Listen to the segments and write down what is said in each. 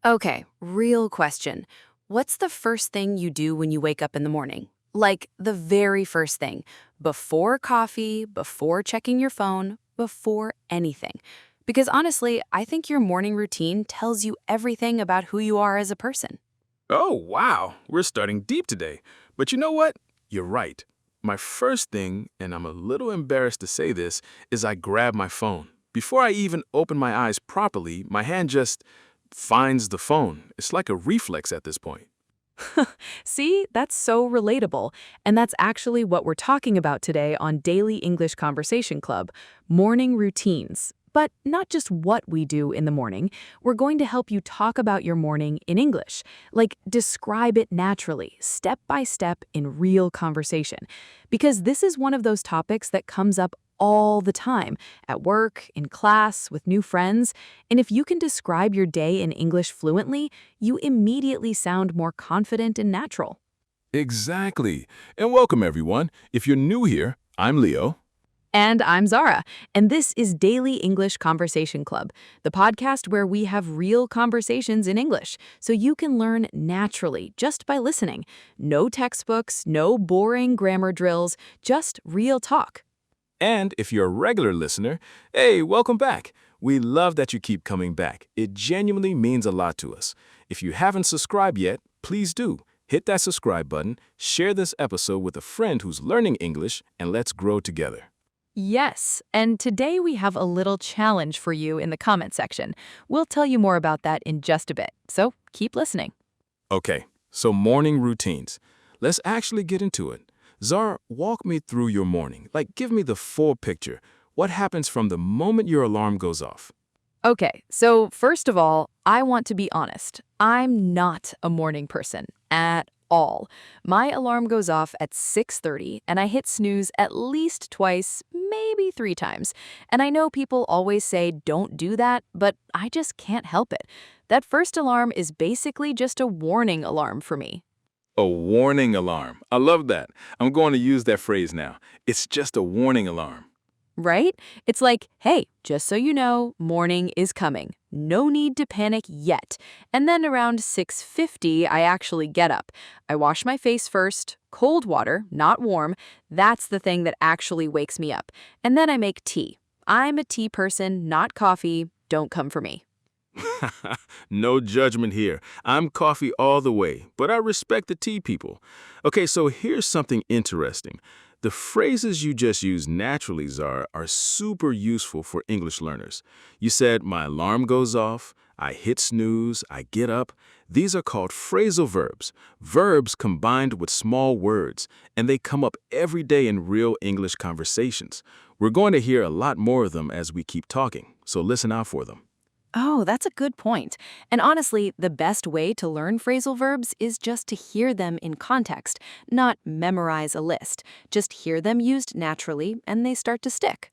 Okay, real question. What's the first thing you do when you wake up in the morning? Like the very first thing, before coffee, before checking your phone, before anything. Because honestly, I think your morning routine tells you everything about who you are as a person. Oh, wow, we're starting deep today. But you know what? You're right. My first thing, and I'm a little embarrassed to say this, is I grab my phone. Before I even open my eyes properly, my hand just finds the phone. It's like a reflex at this point. See, that's so relatable. And that's actually what we're talking about today on Daily English Conversation Club, morning routines. But not just what we do in the morning. We're going to help you talk about your morning in English. Like, describe it naturally, step by step in real conversation. Because this is one of those topics that comes up all the time, at work, in class, with new friends. And if you can describe your day in English fluently, you immediately sound more confident and natural. Exactly. And welcome, everyone. If you're new here, I'm Leo. And I'm Zara, and this is Daily English Conversation Club, the podcast where we have real conversations in English, so you can learn naturally just by listening. No textbooks, no boring grammar drills, just real talk. And if you're a regular listener, hey, welcome back. We love that you keep coming back. It genuinely means a lot to us. If you haven't subscribed yet, please do. Hit that subscribe button, share this episode with a friend who's learning English, and let's grow together. Yes, and today we have a little challenge for you in the comment section. We'll tell you more about that in just a bit, so keep listening. Okay, so morning routines. Let's actually get into it. Zara, walk me through your morning. Like, give me the full picture. What happens from the moment your alarm goes off? Okay, so first of all, I want to be honest. I'm not a morning person at all. My alarm goes off at 6:30 and I hit snooze at least twice, maybe 3 times. And I know people always say don't do that, but I just can't help it. That first alarm is basically just a warning alarm for me. A warning alarm. I love that. I'm going to use that phrase now. It's just a warning alarm. Right? It's like, hey, just so you know, morning is coming. No need to panic yet. And then around 6:50, I actually get up. I wash my face first, cold water, not warm. That's the thing that actually wakes me up. And then I make tea. I'm a tea person, not coffee. Don't come for me. No judgment here. I'm coffee all the way, but I respect the tea people. Okay, so here's something interesting. The phrases you just used naturally, Zara, are super useful for English learners. You said, my alarm goes off, I hit snooze, I get up. These are called phrasal verbs, verbs combined with small words, and they come up every day in real English conversations. We're going to hear a lot more of them as we keep talking, so listen out for them. Oh, that's a good point. And honestly, the best way to learn phrasal verbs is just to hear them in context, not memorize a list. Just hear them used naturally, and they start to stick.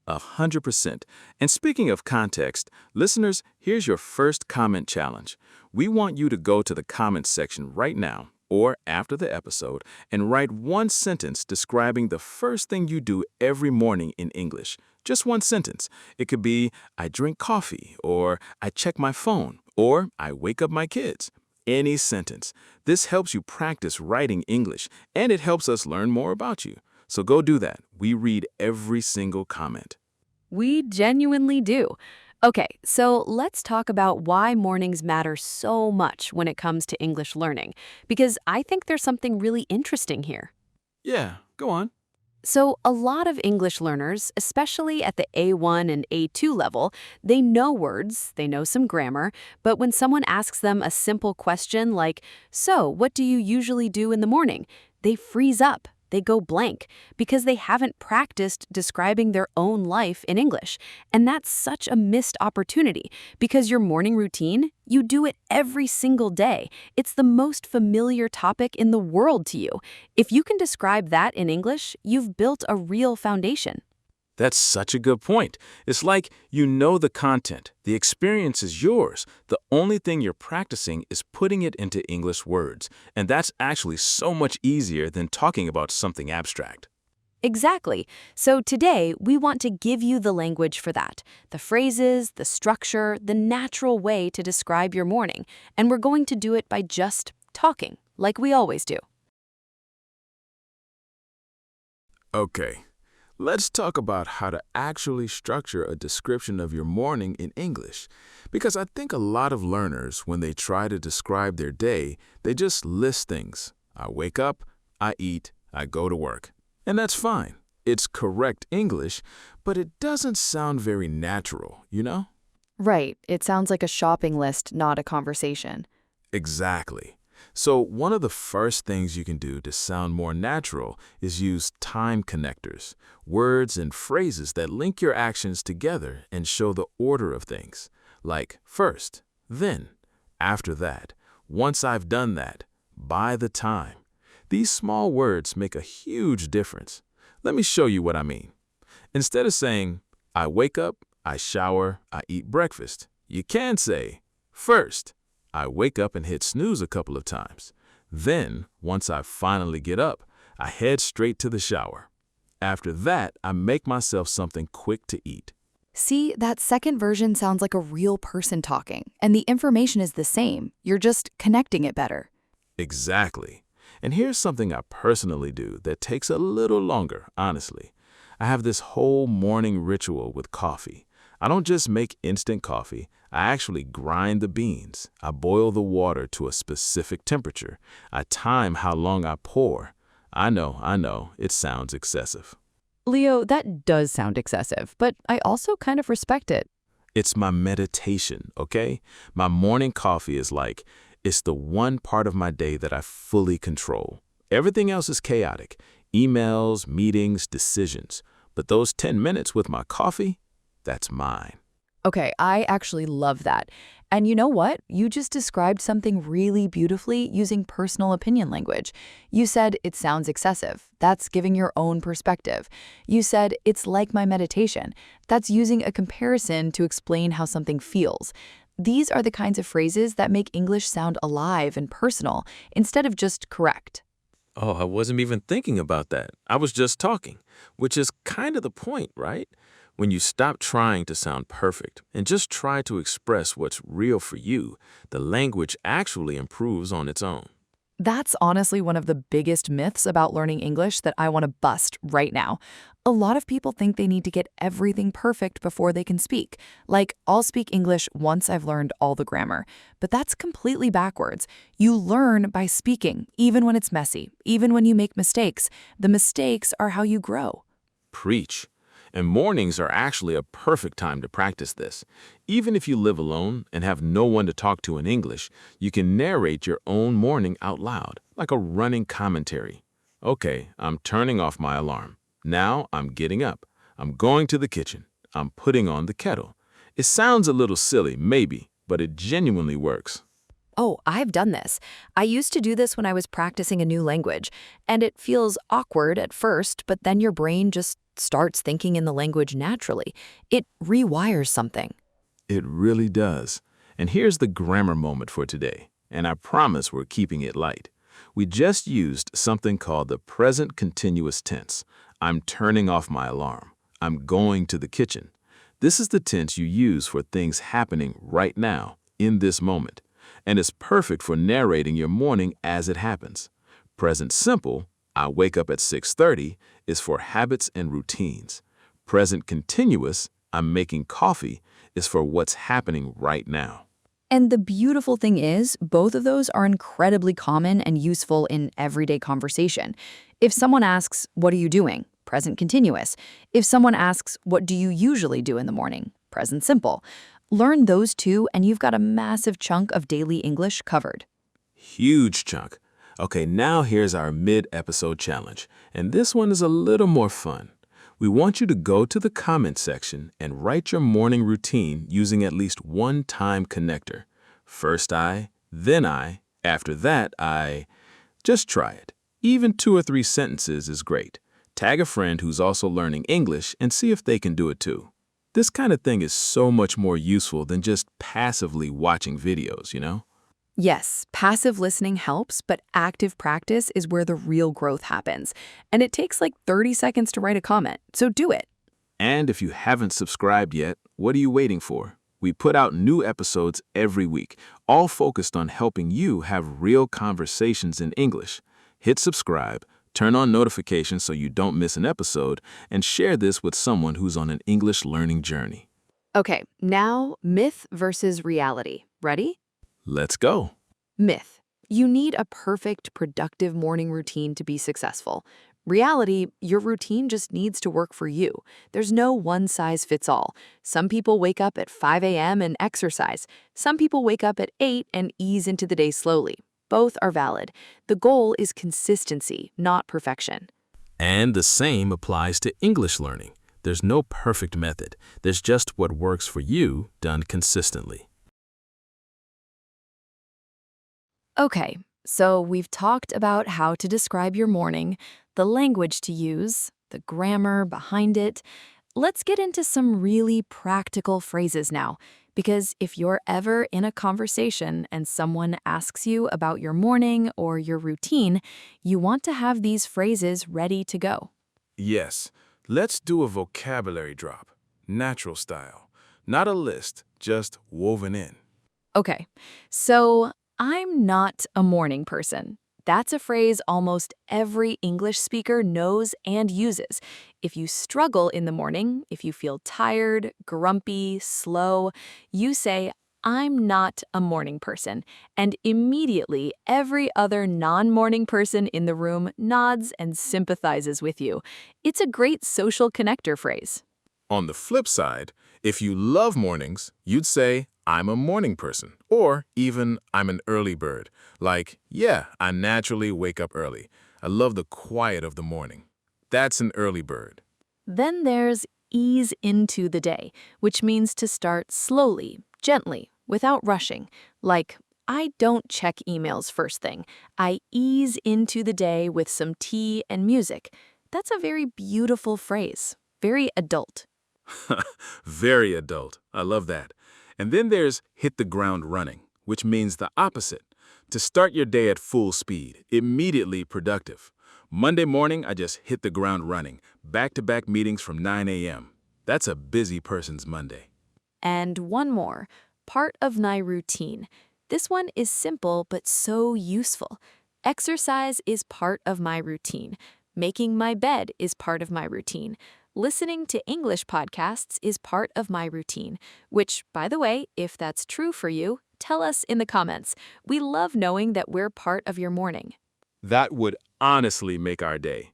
100%. And speaking of context, listeners, here's your first comment challenge. We want you to go to the comments section right now or after the episode and write one sentence describing the first thing you do every morning in English. Just one sentence. It could be, I drink coffee, or I check my phone, or I wake up my kids. Any sentence. This helps you practice writing English, and it helps us learn more about you. So go do that. We read every single comment. We genuinely do. Okay, so let's talk about why mornings matter so much when it comes to English learning, because I think there's something really interesting here. Yeah, go on. So a lot of English learners, especially at the A1 and A2 level, they know words, they know some grammar, but when someone asks them a simple question like, so what do you usually do in the morning? They freeze up. They go blank because they haven't practiced describing their own life in English. And that's such a missed opportunity because your morning routine, you do it every single day. It's the most familiar topic in the world to you. If you can describe that in English, you've built a real foundation. That's such a good point. It's like you know the content. The experience is yours. The only thing you're practicing is putting it into English words. And that's actually so much easier than talking about something abstract. Exactly. So today, we want to give you the language for that, the phrases, the structure, the natural way to describe your morning, and we're going to do it by just talking, like we always do. Okay, let's talk about how to actually structure a description of your morning in English. Because I think a lot of learners, when they try to describe their day, they just list things. I wake up, I eat, I go to work. And that's fine. It's correct English, but it doesn't sound very natural, you know? Right. It sounds like a shopping list, not a conversation. Exactly. So one of the first things you can do to sound more natural is use time connectors, words and phrases that link your actions together and show the order of things, like first, then, after that, once I've done that, by the time. These small words make a huge difference. Let me show you what I mean. Instead of saying, I wake up, I shower, I eat breakfast, you can say, first, I wake up and hit snooze a couple of times. Then, once I finally get up, I head straight to the shower. After that, I make myself something quick to eat. See, that second version sounds like a real person talking, and the information is the same. You're just connecting it better. Exactly. And here's something I personally do that takes a little longer, honestly. I have this whole morning ritual with coffee. I don't just make instant coffee. I actually grind the beans. I boil the water to a specific temperature. I time how long I pour. I know, it sounds excessive. Leo, that does sound excessive, but I also kind of respect it. It's my meditation, okay? My morning coffee is like, it's the one part of my day that I fully control. Everything else is chaotic. Emails, meetings, decisions. But those 10 minutes with my coffee, that's mine. Okay, I actually love that. And you know what? You just described something really beautifully using personal opinion language. You said it sounds excessive. That's giving your own perspective. You said it's like my meditation. That's using a comparison to explain how something feels. These are the kinds of phrases that make English sound alive and personal instead of just correct. Oh, I wasn't even thinking about that. I was just talking, which is kind of the point, right? When you stop trying to sound perfect and just try to express what's real for you, the language actually improves on its own. That's honestly one of the biggest myths about learning English that I want to bust right now. A lot of people think they need to get everything perfect before they can speak. Like, I'll speak English once I've learned all the grammar. But that's completely backwards. You learn by speaking, even when it's messy, even when you make mistakes. The mistakes are how you grow. Preach. And mornings are actually a perfect time to practice this. Even if you live alone and have no one to talk to in English, you can narrate your own morning out loud, like a running commentary. Okay, I'm turning off my alarm. Now I'm getting up. I'm going to the kitchen. I'm putting on the kettle. It sounds a little silly, maybe, but it genuinely works. Oh, I've done this. I used to do this when I was practicing a new language, and it feels awkward at first, but then your brain just starts thinking in the language naturally. It rewires something. It really does. And here's the grammar moment for today, and I promise we're keeping it light. We just used something called the present continuous tense. I'm turning off my alarm. I'm going to the kitchen. This is the tense you use for things happening right now, in this moment. And it's perfect for narrating your morning as it happens. Present simple, I wake up at 6:30, is for habits and routines. Present continuous, I'm making coffee, is for what's happening right now. And the beautiful thing is, both of those are incredibly common and useful in everyday conversation. If someone asks, "What are you doing?" Present continuous. If someone asks, "What do you usually do in the morning?" Present simple. Learn those two and you've got a massive chunk of daily English covered. Huge chunk. Okay, now here's our mid-episode challenge, and this one is a little more fun. We want you to go to the comment section and write your morning routine using at least one time connector. First I, then I, after that I. Just try it. Even 2 or 3 sentences is great. Tag a friend who's also learning English and see if they can do it too. This kind of thing is so much more useful than just passively watching videos, you know? Yes, passive listening helps, but active practice is where the real growth happens. And it takes like 30 seconds to write a comment, so do it. And if you haven't subscribed yet, what are you waiting for? We put out new episodes every week, all focused on helping you have real conversations in English. Hit subscribe, turn on notifications so you don't miss an episode, and share this with someone who's on an English learning journey. Okay, now myth versus reality. Ready? Let's go. Myth. You need a perfect, productive morning routine to be successful. Reality, your routine just needs to work for you. There's no one-size-fits-all. Some people wake up at 5 a.m. and exercise. Some people wake up at 8 and ease into the day slowly. Both are valid. The goal is consistency, not perfection. And the same applies to English learning. There's no perfect method. There's just what works for you, done consistently. Okay, so we've talked about how to describe your morning, the language to use, the grammar behind it. Let's get into some really practical phrases now, because if you're ever in a conversation and someone asks you about your morning or your routine, you want to have these phrases ready to go. Yes, let's do a vocabulary drop, natural style. Not a list, just woven in. Okay, so I'm not a morning person. That's a phrase almost every English speaker knows and uses. If you struggle in the morning, if you feel tired, grumpy, slow, you say, I'm not a morning person. And immediately, every other non-morning person in the room nods and sympathizes with you. It's a great social connector phrase. On the flip side, if you love mornings, you'd say, I'm a morning person, or even I'm an early bird. Like, yeah, I naturally wake up early. I love the quiet of the morning. That's an early bird. Then there's ease into the day, which means to start slowly, gently, without rushing. Like, I don't check emails first thing. I ease into the day with some tea and music. That's a very beautiful phrase, very adult. Very adult. I love that. And then there's hit the ground running, which means the opposite. To start your day at full speed, immediately productive. Monday morning, I just hit the ground running. Back-to-back meetings from 9 a.m. That's a busy person's Monday. And one more, part of my routine. This one is simple but so useful. Exercise is part of my routine. Making my bed is part of my routine. Listening to English podcasts is part of my routine, which, by the way, if that's true for you, tell us in the comments. We love knowing that we're part of your morning. That would honestly make our day.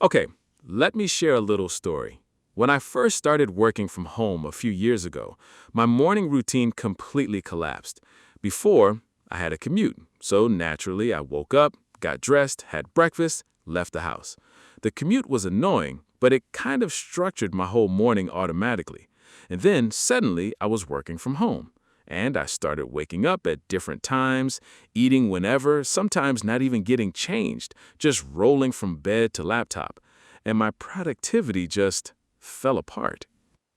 Okay, let me share a little story. When I first started working from home a few years ago, my morning routine completely collapsed. Before, I had a commute, so naturally I woke up, got dressed, had breakfast, left the house. The commute was annoying, but it kind of structured my whole morning automatically. And then suddenly I was working from home. And I started waking up at different times, eating whenever, sometimes not even getting changed, just rolling from bed to laptop. And my productivity just fell apart.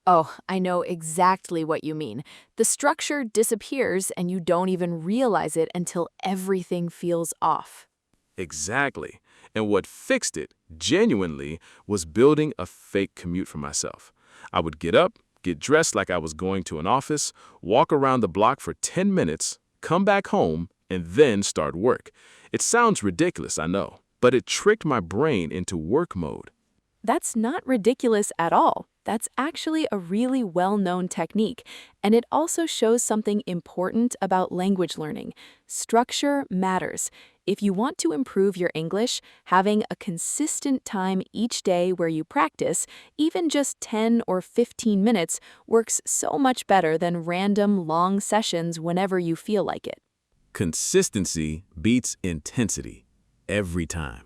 Oh, I know exactly what you mean. The structure disappears and you don't even realize it until everything feels off. Exactly. And what fixed it, genuinely, was building a fake commute for myself. I would get up, get dressed like I was going to an office, walk around the block for 10 minutes, come back home, and then start work. It sounds ridiculous, I know, but it tricked my brain into work mode. That's not ridiculous at all. That's actually a really well-known technique, and it also shows something important about language learning. Structure matters. If you want to improve your English, having a consistent time each day where you practice, even just 10 or 15 minutes, works so much better than random long sessions whenever you feel like it. Consistency beats intensity every time.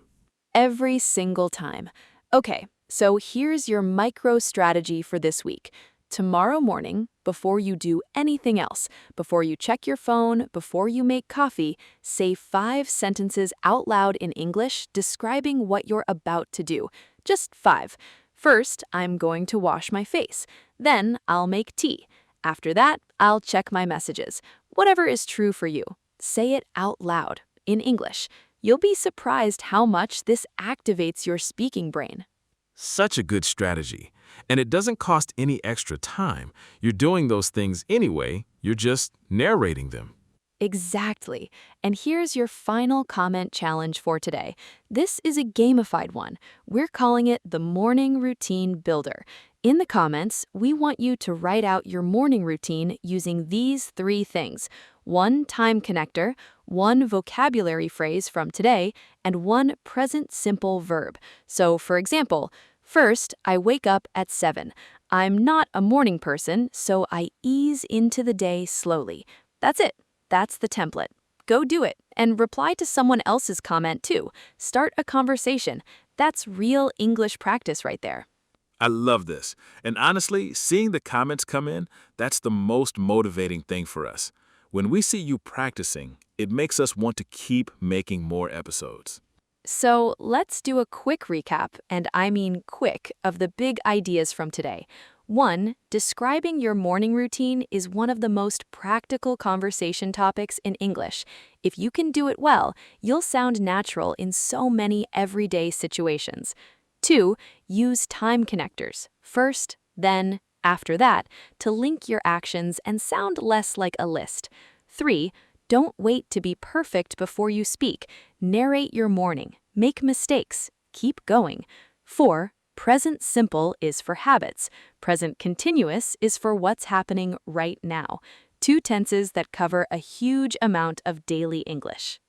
Every single time. Okay, so here's your micro strategy for this week. Tomorrow morning, before you do anything else, before you check your phone, before you make coffee, say 5 sentences out loud in English describing what you're about to do. Just 5. First, I'm going to wash my face. Then, I'll make tea. After that, I'll check my messages. Whatever is true for you. Say it out loud, in English. You'll be surprised how much this activates your speaking brain. Such a good strategy. And it doesn't cost any extra time. You're doing those things anyway, you're just narrating them. Exactly. And here's your final comment challenge for today. This is a gamified one. We're calling it the Morning Routine Builder. In the comments, we want you to write out your morning routine using these 3 things: 1 time connector, 1 vocabulary phrase from today, and 1 present simple verb. So, for example, first, I wake up at 7. I'm not a morning person, so I ease into the day slowly. That's it. That's the template. Go do it and reply to someone else's comment too. Start a conversation. That's real English practice right there. I love this. And honestly, seeing the comments come in, that's the most motivating thing for us. When we see you practicing, it makes us want to keep making more episodes. So let's do a quick recap, and I mean quick, of the big ideas from today. 1. Describing your morning routine is one of the most practical conversation topics in English. If you can do it well, you'll sound natural in so many everyday situations. 2. Use time connectors, first, then, after that, to link your actions and sound less like a list. 3. Don't wait to be perfect before you speak. Narrate your morning. Make mistakes. Keep going. 4. Present simple is for habits. Present continuous is for what's happening right now. 2 tenses that cover a huge amount of daily English.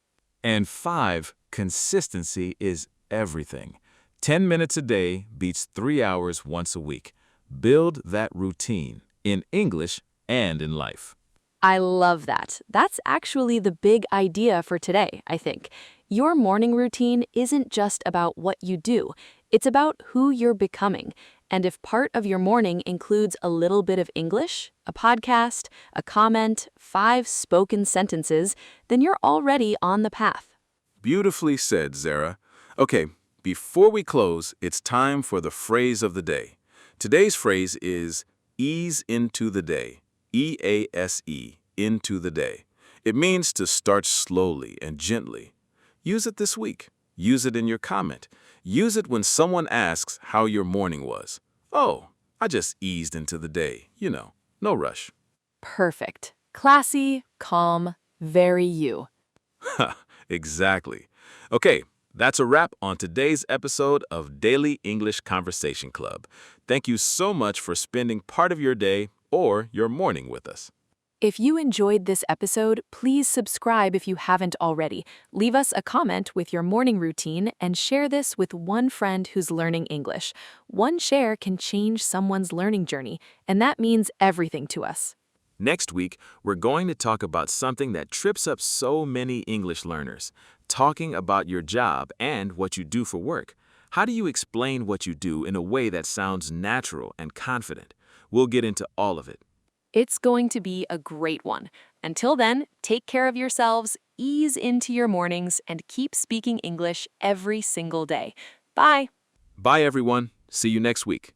And 5, consistency is everything. 10 minutes a day beats 3 hours once a week. Build that routine in English and in life. I love that. That's actually the big idea for today, I think. Your morning routine isn't just about what you do. It's about who you're becoming. And if part of your morning includes a little bit of English, a podcast, a comment, 5 spoken sentences, then you're already on the path. Beautifully said, Zara. Okay, before we close, it's time for the phrase of the day. Today's phrase is ease into the day. E-A-S-E, into the day. It means to start slowly and gently. Use it this week. Use it in your comment. Use it when someone asks how your morning was. Oh, I just eased into the day. No rush. Perfect. Classy, calm, very you. Exactly. Okay, that's a wrap on today's episode of Daily English Conversation Club. Thank you so much for spending part of your day or your morning with us. If you enjoyed this episode, please subscribe if you haven't already. Leave us a comment with your morning routine and share this with one friend who's learning English. One share can change someone's learning journey, and that means everything to us. Next week, we're going to talk about something that trips up so many English learners, talking about your job and what you do for work. How do you explain what you do in a way that sounds natural and confident? We'll get into all of it. It's going to be a great one. Until then, take care of yourselves, ease into your mornings, and keep speaking English every single day. Bye! Bye, everyone. See you next week.